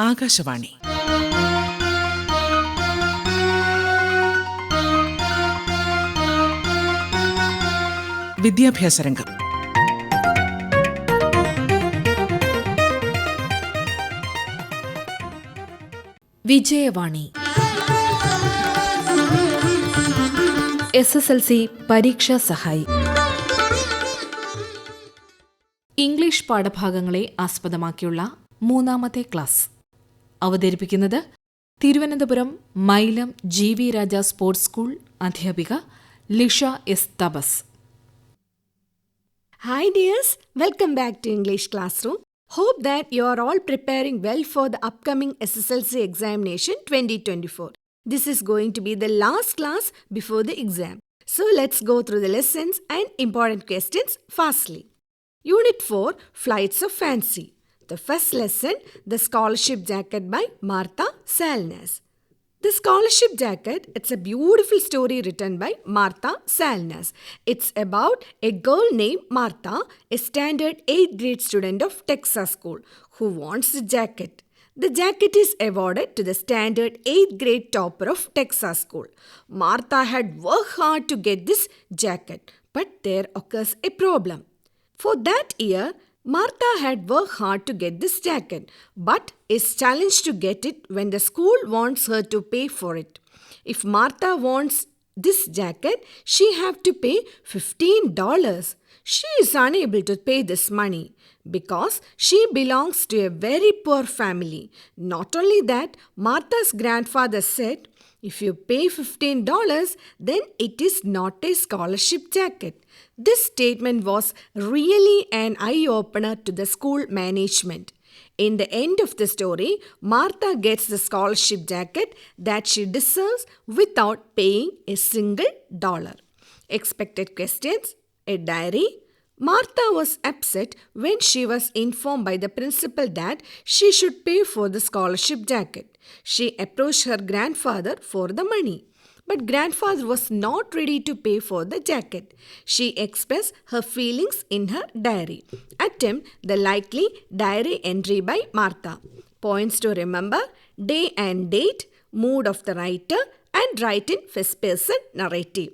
ആകാശവാണി. വിദ്യാഭ്യാസ രംഗം. വിജയവാണി. SSLC പരീക്ഷാ സഹായി. ഇംഗ്ലീഷ് പാഠഭാഗങ്ങളെ ആസ്പദമാക്കിയുള്ള മൂന്നാമത്തെ ക്ലാസ് അവതരിപ്പിക്കുന്നത് Thiruvananthapuram Mylam GV Raja sports school അധ്യാപിക ലിഷ എസ് തപസ്. Hi dears, welcome back to English classroom. Hope that you are all preparing well for the upcoming SSLC examination 2024. This is going to be the last class before the exam. So let's go through the lessons and important questions fastly. Unit 4, Flights of Fancy. The first lesson, The Scholarship Jacket by Martha Salnes. The Scholarship Jacket, it's a beautiful story written by Martha Salnes. It's about a girl named Martha, a standard 8th grade student of Texas school, who wants the jacket. The jacket is awarded to the standard 8th grade topper of Texas school. Martha had worked hard to get this jacket, but there occurs a problem. For that year, Martha had worked hard to get this jacket, but is challenged to get it when the school wants her to pay for it. If Martha wants this jacket, she have to pay $15. She is unable to pay this money because she belongs to a very poor family. Not only that, Martha's grandfather said, if you pay $15, then it is not a scholarship jacket. This statement was really an eye-opener to the school management. In the end of the story, Martha gets the scholarship jacket that she deserves without paying a single dollar. Expected questions. A diary. Martha was upset when she was informed by the principal that she should pay for the scholarship jacket. She approached her grandfather for the money, but grandfather was not ready to pay for the jacket. She expressed her feelings in her diary. Attempt the likely diary entry by Martha. Points to remember: day and date, mood of the writer, and write in first person narrative.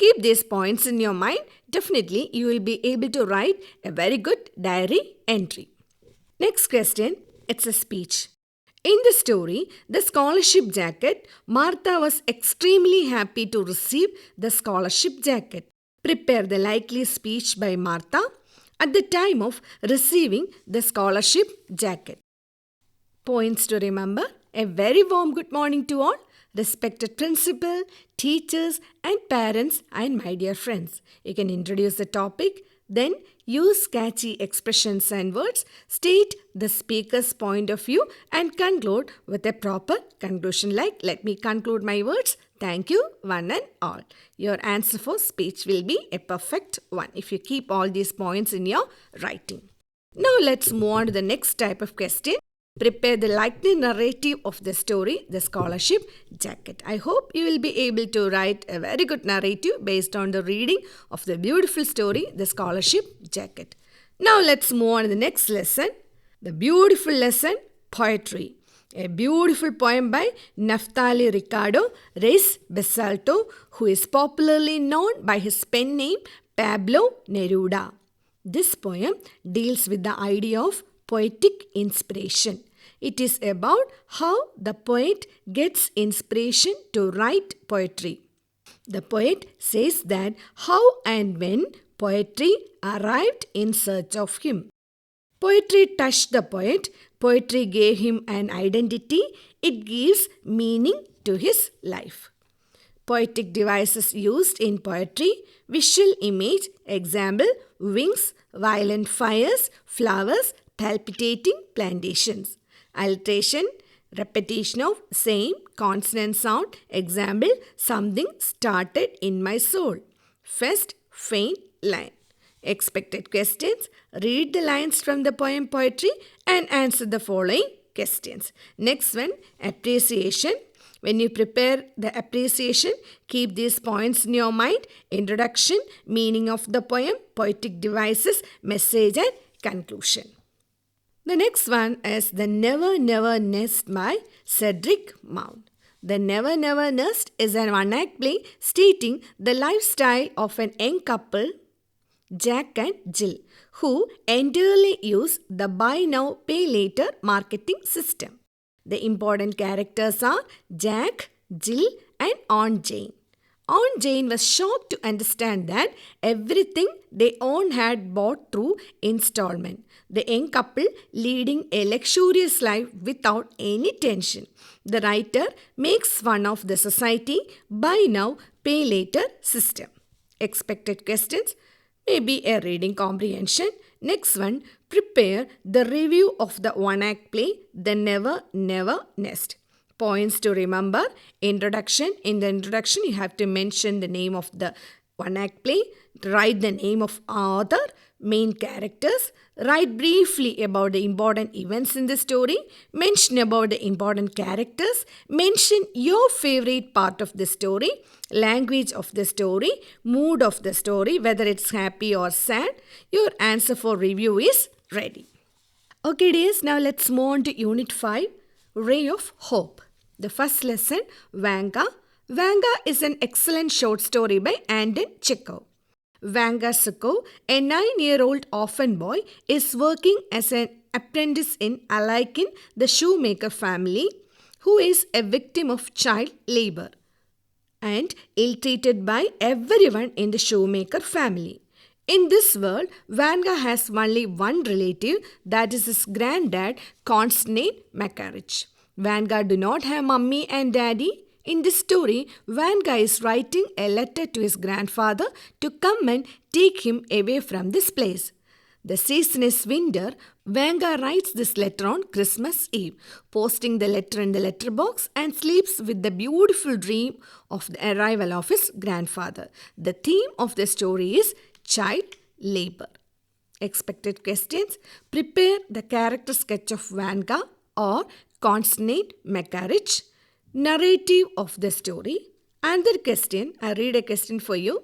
Keep these points in your mind. Definitely you will be able to write a very good diary entry. Next question, it's a speech. In the story, The Scholarship Jacket, Martha was extremely happy to receive the scholarship jacket. Prepare the likely speech by Martha at the time of receiving the scholarship jacket. Points to remember: a very warm good morning to all, respected principal, teachers and parents and my dear friends. You can introduce the topic, then use catchy expressions and words, state the speaker's point of view and conclude with a proper conclusion like, let me conclude my words. Thank you, one and all. Your answer for speech will be a perfect one if you keep all these points in your writing. Now let's move on to the next type of question. Prepare the likely narrative of the story, The Scholarship Jacket. I hope you will be able to write a very good narrative based on the reading of the beautiful story, The Scholarship Jacket. Now let's move on to the next lesson, the beautiful lesson, Poetry. A beautiful poem by Naftali Ricardo Reis Basalto, who is popularly known by his pen name Pablo Neruda. This poem deals with the idea of poetic inspiration. It is about how the poet gets inspiration to write poetry. The poet says that how and when poetry arrived in search of him. Poetry touched the poet. Poetry gave him an identity. It gives meaning to his life. Poetic devices used in poetry: visual image, example, wings, violent fires, flowers, palpitating plantations. Alliteration, repetition of same consonant sound, example, something started in my soul. First, faint line. Expected questions: read the lines from the poem Poetry and answer the following questions. Next one, appreciation. When you prepare the appreciation, keep these points in your mind: introduction, meaning of the poem, poetic devices, message and conclusion. The next one is The Never Never Nest by Cedric Mount. The Never Never Nest is an one-act play stating the lifestyle of an young couple, Jack and Jill, who entirely use the buy now, pay later marketing system. The important characters are Jack, Jill, and Aunt Jane. Aunt Jane was shocked to understand that everything they owned had bought through installment. The young couple leading a luxurious life without any tension. The writer makes fun of the society buy now, pay later system. Expected questions: maybe a reading comprehension. Next one, prepare the review of the one-act play, The Never Never Nest. Points to remember: introduction. In the introduction, you have to mention the name of the one-act play, write the name of author, main characters, write briefly about the important events in the story, mention about the important characters, mention your favorite part of the story, language of the story, mood of the story, whether it's happy or sad. Your answer for review is ready. Okay, dears, now let's move on to Unit 5, Ray of Hope. The first lesson, Vanga. Vanga is an excellent short story by Anton Chekhov. Vanga Sukov, a 9-year-old orphan boy, is working as an apprentice in Alaikin, the shoemaker family, who is a victim of child labor and ill-treated by everyone in the shoemaker family. In this world, Vanga has only one relative, that is his granddad, Konstantin Makarich. Vanga do not have mummy and daddy. In this story, Vanga is writing a letter to his grandfather to come and take him away from this place. The season is winter. Vanga writes this letter on Christmas Eve, posting the letter in the letterbox, and sleeps with the beautiful dream of the arrival of his grandfather. The theme of the story is child labor. Expected questions: prepare the character sketch of Vanga or Konstantin Makarich. Narrative of the story. Another question, I read a question for you.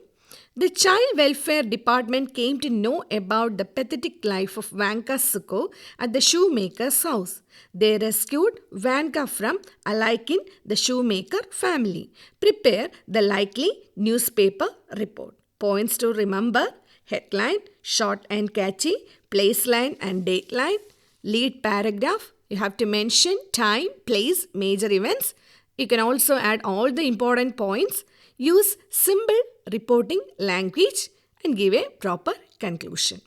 The Child Welfare Department came to know about the pathetic life of Vanka Sukov at the shoemaker's house. They rescued Vanka from Alaikin, the shoemaker family. Prepare the likely newspaper report. Points to remember: headline, short and catchy, place line and date line, lead paragraph. You have to mention time, place, major events. You can also add all the important points. Use simple reporting language and give a proper conclusion.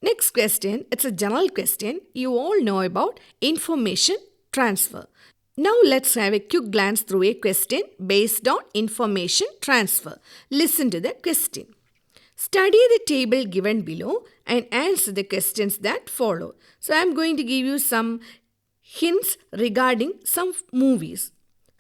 Next question, it's a general question. You all know about information transfer. Now let's have a quick glance through a question based on information transfer. Listen to the question. Study the table given below and answer the questions that follow. So I'm going to give you some hints regarding some movies.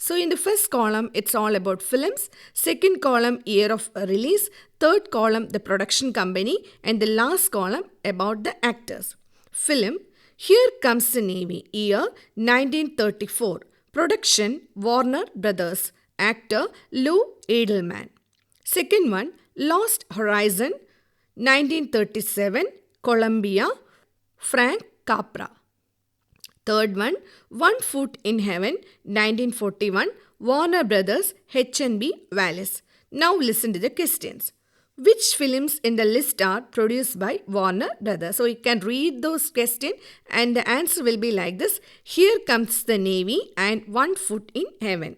So in the first column, it's all about films. Second column, year of release. Third column, the production company. And the last column, about the actors. Film, Here Comes the Navy, year 1934. Production, Warner Brothers. Actor, Lou Edelman. Second one, Lost Horizon, 1937. Columbia, Frank Capra. Third one, One Foot in Heaven, 1941, Warner Brothers, H&B Wallace. Now listen to the questions. Which films in the list are produced by Warner Brothers? So you can read those questions and the answer will be like this. Here Comes the Navy and One Foot in Heaven.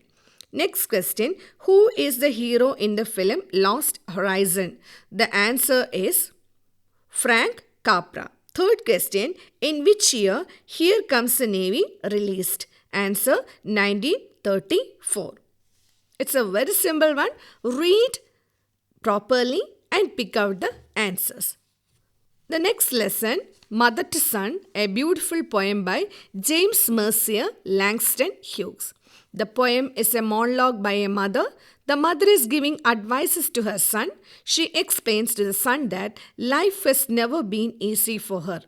Next question, who is the hero in the film Lost Horizon? The answer is Frank Capra. Third question, in which year Here Comes the Navy released? Answer, 1934. It's a very simple one. Read properly and pick out the answers. The next lesson, Mother to Son, a beautiful poem by James Mercier Langston Hughes. The poem is a monologue by a mother. The mother is giving advices to her son. She explains to the son that life has never been easy for her.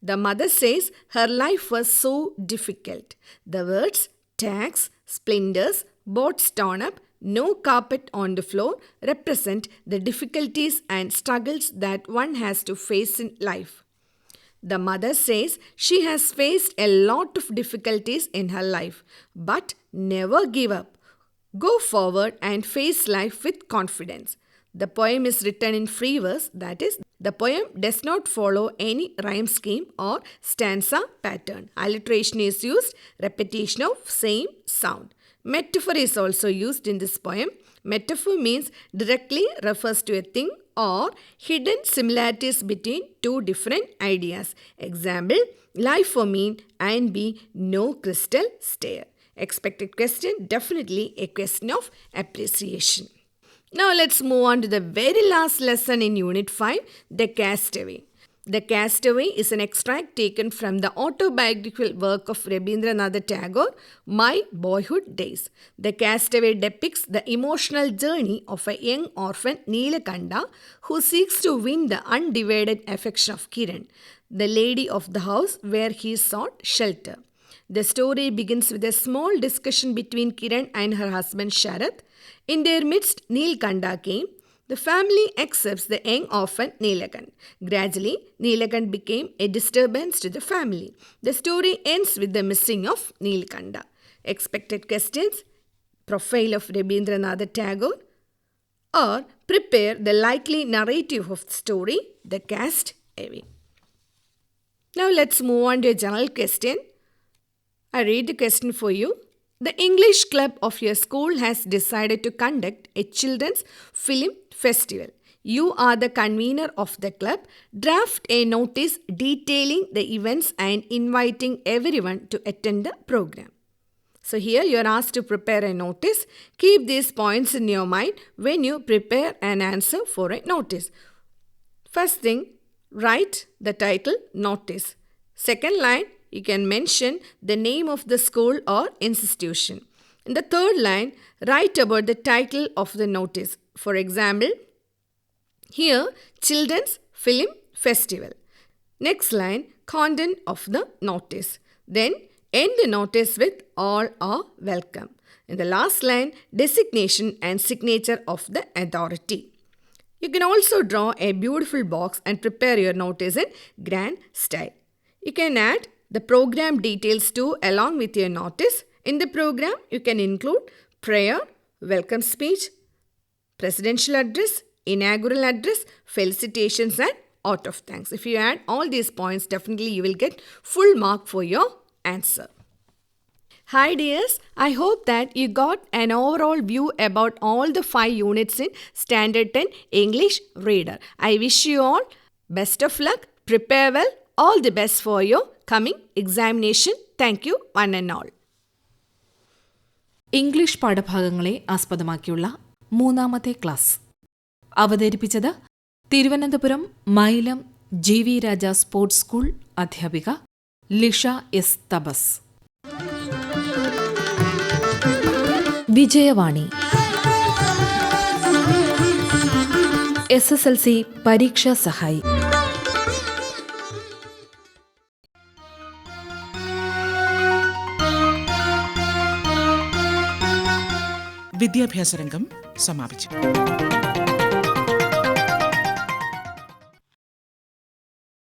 The mother says her life was so difficult. The words tags, splinters, boards torn up, no carpet on the floor represent the difficulties and struggles that one has to face in life. The mother says she has faced a lot of difficulties in her life, but never give up. Go forward and face life with confidence. The poem is written in free verse, that is, the poem does not follow any rhyme scheme or stanza pattern. Alliteration is used, repetition of same sound. Metaphor is also used in this poem. Metaphor means directly refers to a thing or hidden similarities between two different ideas. Example, lie for mean and be no crystal stair. Expected question, definitely a question of appreciation. Now let's move on to the very last lesson in Unit 5, The Castaway. The Castaway is an extract taken from the autobiographical work of Rabindranath Tagore, My Boyhood Days. The Castaway depicts the emotional journey of a young orphan Neelakanta who seeks to win the undivided affection of Kiran, the lady of the house where he sought shelter. The story begins with a small discussion between Kiran and her husband Sharath. In their midst, Neelakanta came. The family accepts the young orphan Neelakant. Gradually, Neelakant became a disturbance to the family. The story ends with the missing of Neelakanta. Expected questions, profile of Rabindranath Tagore, or prepare the likely narrative of the story, The Castaway. Now let's move on to a general question. I read the question for you. The English club of your school has decided to conduct a children's film festival. You are the convener of the club. Draft a notice detailing the events and inviting everyone to attend the program. So here you are asked to prepare a notice. Keep these points in your mind when you prepare an answer for a notice. First thing, write the title notice. Second line, you can mention the name of the school or institution. In the third line, write about the title of the notice. For example, here, Children's Film Festival. Next line, content of the notice. Then, end the notice with all are welcome. In the last line, designation and signature of the authority. You can also draw a beautiful box and prepare your notice in grand style. You can add the program details too along with your notice. In the program, you can include prayer, welcome speech, presidential address, inaugural address, felicitations and vote of thanks. If you add all these points, definitely you will get full mark for your answer. Hi dears, I hope that you got an overall view about all the 5 units in Standard 10 English Reader. I wish you all best of luck, prepare well, all the best for your coming examination. Thank you one and all. English പാഠഭാഗങ്ങളെ ആസ്പദമാക്കിയുള്ള 3ാമത്തെ class അവതരിപ്പിച്ചത് Thiruvananthapuram Mylam GV Raja sports school അധ്യാപിക Lisha S തപസ്. Vijayavani SSLC പരീക്ഷാ സഹായി. വിദ്യാഭ്യാസ രംഗം സമാപിച്ചു.